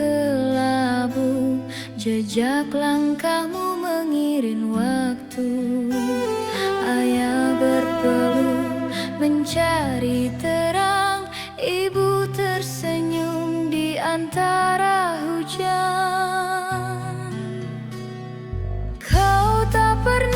kelabu, jejak langkahmu mengiring waktu. Ayah berpeluh mencari terang, ibu tersenyum di antara hujan. Kau tak pernah